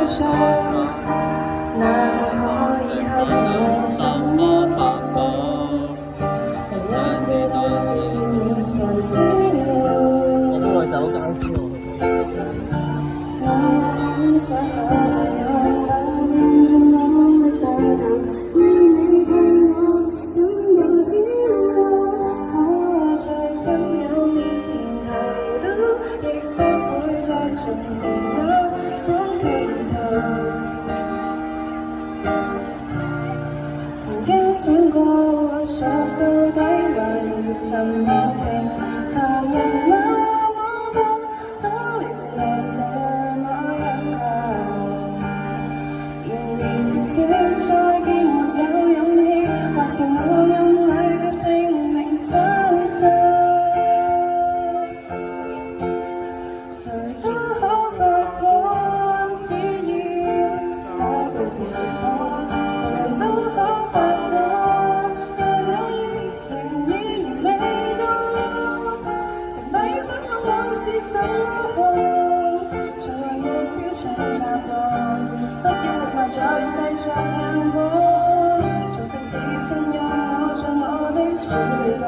上，哪個可以給我什麼法寶？但一次多次你才知了。我很想可以看到眼中我的彈頭，要你對我擁有點我，可在親友面前提到，亦不會再從前那般強求。曾經想過說到底為什麼平凡人那麼多，多了我這麼一個。然而是說再見沒有勇氣，還是我暗裏嘅拼命相信，誰都可發光，只要找對地方，誰人都可發光，若有熱情依然未到，成敗不可我是怎麼看，從來沒標準答案，不要活埋在世上眼光，重拾自信讓我做我的主角。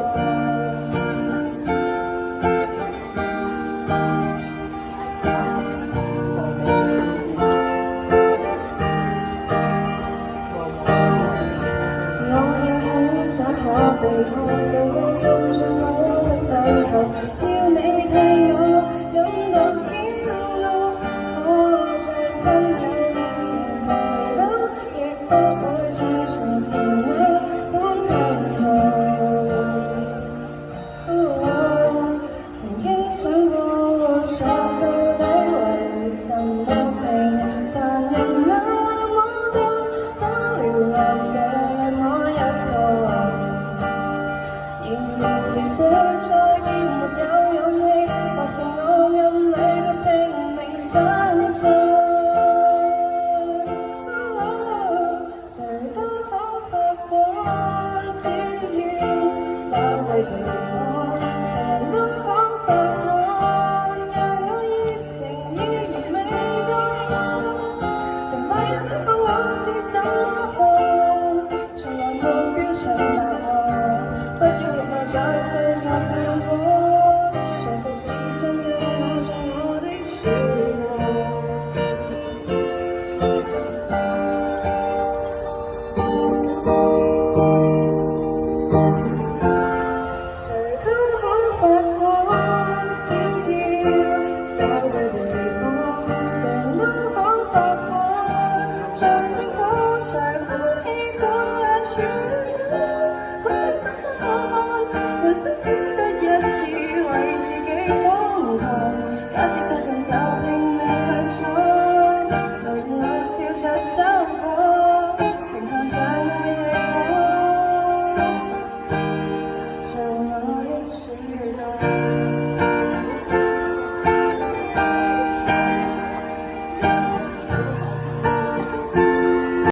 想可被看到，用盡我的彈頭，要你替我擁抱驕傲，可在親友面前迷倒，亦不會再從前那般強求。曾經想過說到底為什麼平凡人那麼多，多了我這麼一個。然而是說再見沒有勇氣，還是我暗裏嘅拼命相信，誰都可發光，只要找對地方，誰人都可發光，讓我熱情依然未到，成敗不可我是怎麼看，從來沒標準答案，不要活埋在世上亮光，重拾自信讓我做我的主角。誰都可發光，只要找對地方，誰人都可發光，像星火像空氣破處，不得怎麼看，人生只得一次，為自己瘋狂，假使相信就拼命去闖，來伴我笑着走過，平凡像愛你我，做我的主角。